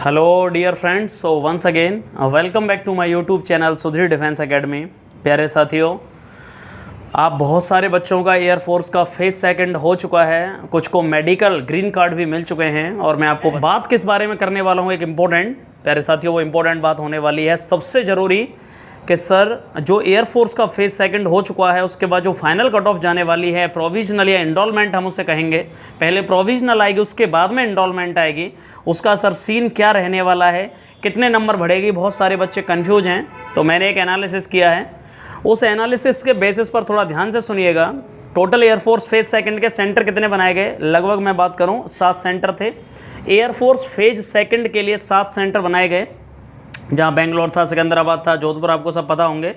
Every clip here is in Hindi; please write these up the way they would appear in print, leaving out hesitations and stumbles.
Hello dear friends, so once again welcome back to my YouTube channel Sudhir defence academy. प्यारे साथियों, आप बहुत सारे बच्चों का एयरफोर्स का फेज सेकंड हो चुका है, कुछ को मेडिकल ग्रीन कार्ड भी मिल चुके हैं और मैं आपको बात किस बारे में करने वाला हूँ, एक इम्पोर्टेंट, प्यारे साथियों वो इम्पोर्टेंट बात होने वाली है, सबसे ज़रूरी कि सर जो एयरफोर्स का फेज सेकंड हो चुका है उसके बाद जो फाइनल कट ऑफ जाने वाली है, प्रोविजनल या इंडोलमेंट हम उसे कहेंगे, पहले प्रोविजनल आएगी उसके बाद में इंडोलमेंट आएगी, उसका सर सीन क्या रहने वाला है, कितने नंबर बढ़ेगी, बहुत सारे बच्चे कंफ्यूज हैं। तो मैंने एक एनालिसिस किया है, उस एनालिसिस के बेसिस पर थोड़ा ध्यान से सुनिएगा। टोटल एयरफोर्स फेज सेकंड के सेंटर कितने बनाए गए, लगभग मैं बात करूं 7 सेंटर थे। एयरफोर्स फेज सेकंड के लिए 7 सेंटर बनाए गए, जहां बेंगलोर था, सिकंदराबाद था, जोधपुर, आपको सब पता होंगे।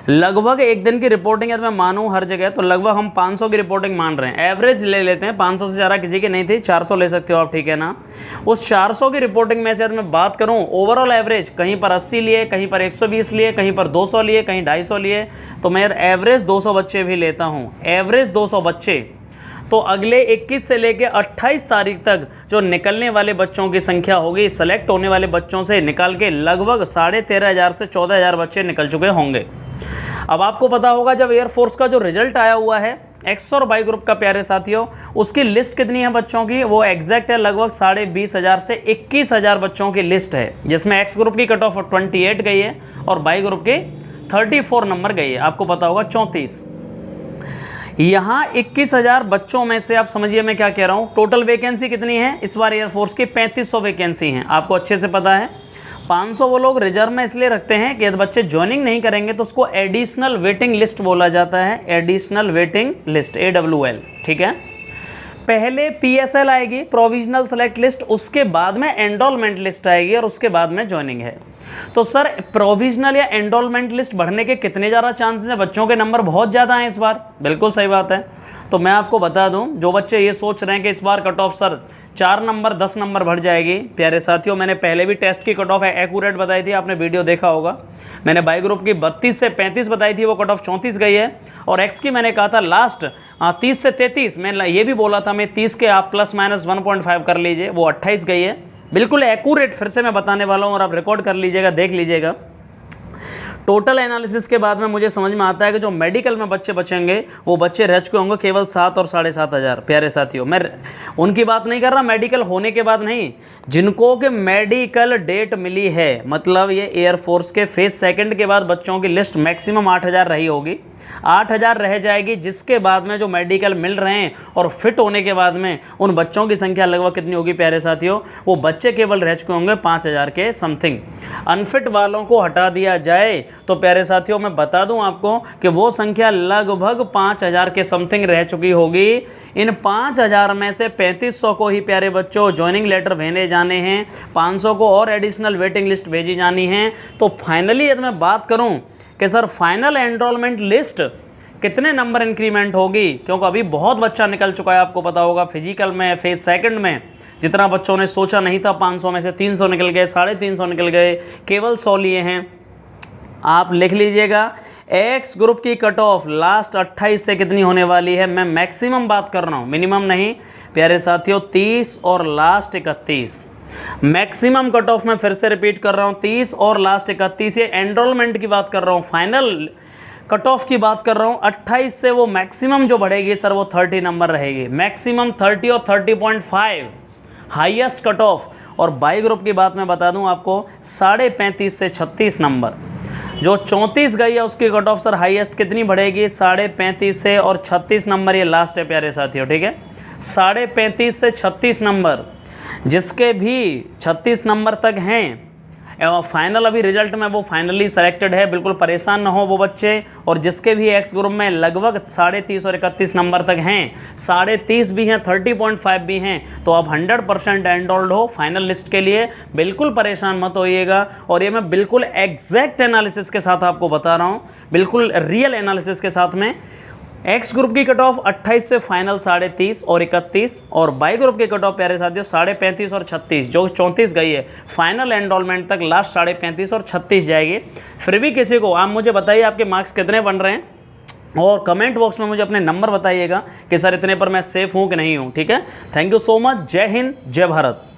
लगभग एक दिन की रिपोर्टिंग यदि मैं मानूं हर जगह तो लगभग हम 500 की रिपोर्टिंग मान रहे हैं, एवरेज ले लेते हैं, 500 से ज़्यादा किसी की नहीं थी, 400 ले सकते हो आप, ठीक है ना। उस 400 की रिपोर्टिंग में से यदि मैं बात करूं ओवरऑल एवरेज, कहीं पर 80 लिए, कहीं पर 120 लिए, कहीं पर 200 लिए, कहीं 250 लिए, तो मैं एवरेज 200 बच्चे भी लेता हूँ, एवरेज 200 बच्चे। तो अगले 21 से लेकर 28 तारीख तक जो निकलने वाले बच्चों की संख्या होगी, सेलेक्ट होने वाले बच्चों से निकाल के लगभग 13,500 से 14,000 बच्चे निकल चुके होंगे। अब आपको पता होगा जब एयरफोर्स का जो रिजल्ट आया हुआ है एक्स और वाई ग्रुप का, प्यारे साथियों, उसकी लिस्ट कितनी है बच्चों की, वो एग्जैक्ट है लगभग 20,500 से 21,000 बच्चों की लिस्ट है, जिसमें एक्स ग्रुप की कट ऑफ 28 गई है और वाई ग्रुप की 34 नंबर गई है, आपको पता होगा 34। यहाँ 21,000 बच्चों में से आप समझिए मैं क्या कह रहा हूँ, टोटल वैकेंसी कितनी है इस बार एयरफोर्स की, 3500 वैकेंसी हैं, आपको अच्छे से पता है। 500 वो लोग रिजर्व में इसलिए रखते हैं कि यदि बच्चे ज्वाइनिंग नहीं करेंगे तो उसको एडिशनल वेटिंग लिस्ट बोला जाता है, एडिशनल वेटिंग लिस्ट, AWL, ठीक है। पहले PSL आएगी, प्रोविजनल सेलेक्ट लिस्ट, उसके बाद में एंडोलमेंट लिस्ट आएगी और उसके बाद में ज्वाइनिंग है। तो सर प्रोविजनल या एंडोलमेंट लिस्ट बढ़ने के कितने ज़्यादा चांसेस हैं, बच्चों के नंबर बहुत ज़्यादा हैं इस बार, बिल्कुल सही बात है। तो मैं आपको बता दूं, जो बच्चे ये सोच रहे हैं कि इस बार कट ऑफ सर 4 नंबर 10 नंबर बढ़ जाएगी, प्यारे साथियों मैंने पहले भी टेस्ट की कट ऑफ एक्यूरेट बताई थी, आपने वीडियो देखा होगा। मैंने बाई ग्रुप की 32 से 35 बताई थी, वो कट ऑफ 34 गई है, और एक्स की मैंने कहा था लास्ट 30 से 33, मैं ये भी बोला था मैं 30 के आप प्लस माइनस 1.5 कर लीजिए, वो 28 गई है, बिल्कुल एक्यूरेट फिर से मैं बताने वाला हूँ और आप रिकॉर्ड कर लीजिएगा, देख लीजिएगा। टोटल एनालिसिस के बाद में मुझे समझ में आता है कि जो मेडिकल में बच्चे बचेंगे वो बच्चे रह चुके होंगे केवल 7 और 7,500। प्यारे साथियों मैं उनकी बात नहीं कर रहा, मेडिकल होने के बाद नहीं, जिनको के मेडिकल डेट मिली है, मतलब ये एयरफोर्स के फेज सेकंड के बाद बच्चों की लिस्ट मैक्सिमम 8,000 रही होगी, 8,000 रह जाएगी, जिसके बाद में जो मेडिकल मिल रहे हैं और फिट होने के बाद में उन बच्चों की संख्या लगभग कितनी होगी प्यारे साथियों, वो बच्चे केवल रह चुके होंगे 5,000 के समथिंग। अनफिट वालों को हटा दिया जाए तो प्यारे साथियों मैं बता दूं आपको कि वो संख्या लगभग 5,000 के समथिंग रह चुकी होगी। इन 5,000 में से 3500 को ही प्यारे बच्चों ज्वाइनिंग लेटर भेजे जाने हैं, 500 को और एडिशनल वेटिंग लिस्ट भेजी जानी है। तो फाइनली यदि मैं बात करूं कि सर फाइनल एनरोलमेंट लिस्ट कितने नंबर इंक्रीमेंट होगी, क्योंकि अभी बहुत बच्चा निकल चुका है, आपको पता होगा फिजिकल में फेज सेकंड में जितना बच्चों ने सोचा नहीं था, 500 में से 300 निकल गए, 350 निकल गए, केवल 100 लिए हैं। आप लिख लीजिएगा एक्स ग्रुप की कट ऑफ लास्ट 28 से कितनी होने वाली है, मैं मैक्सिमम बात कर रहा हूँ, मिनिमम नहीं प्यारे साथियों, 30 और लास्ट 31। मैक्सिमम कट ऑफ में फिर से रिपीट कर रहा हूँ 30 और लास्ट 31, ये एनरोलमेंट की बात कर रहा हूँ, फाइनल कट ऑफ की बात कर रहा हूँ। 28 से वो मैक्सिमम जो बढ़ेगी सर वो 30 नंबर रहेगी, मैक्सिमम 30 और 30.5 हाईएस्ट कट ऑफ। और बाई ग्रुप की बात मैं बता दूं आपको 35.5 से 36 नंबर, जो 34 गई है उसकी कट ऑफ सर हाईएस्ट कितनी बढ़ेगी, 35.5 से और 36 नंबर, ये लास्ट है प्यारे साथियों, ठीक है। 35.5 से 36 नंबर, जिसके भी 36 नंबर तक हैं फाइनल अभी रिजल्ट में वो फाइनली सेलेक्टेड है, बिल्कुल परेशान ना हो वो बच्चे। और जिसके भी एक्स ग्रुप में लगभग 30.5 और 31 नंबर तक हैं, 30.5 भी हैं, 30.5 भी हैं, तो आप 100% एनरोल्ड हो फाइनल लिस्ट के लिए, बिल्कुल परेशान मत होइएगा। और ये मैं बिल्कुल एग्जैक्ट एनालिसिस के साथ आपको बता रहा हूँ, बिल्कुल रियल एनालिसिस के साथ में। एक्स ग्रुप की कट ऑफ 28 से फाइनल 30.5 और 31, और बाई ग्रुप की कट ऑफ प्यारे साथियों 35.5 और 36, जो 34 गई है, फाइनल एनरोलमेंट तक लास्ट 35.5 और 36 जाएगी। फिर भी किसी को आप मुझे बताइए आपके मार्क्स कितने बन रहे हैं, और कमेंट बॉक्स में मुझे अपने नंबर बताइएगा कि सर इतने पर मैं सेफ हूँ कि नहीं हूँ, ठीक है। थैंक यू सो मच, जय हिंद, जय भारत।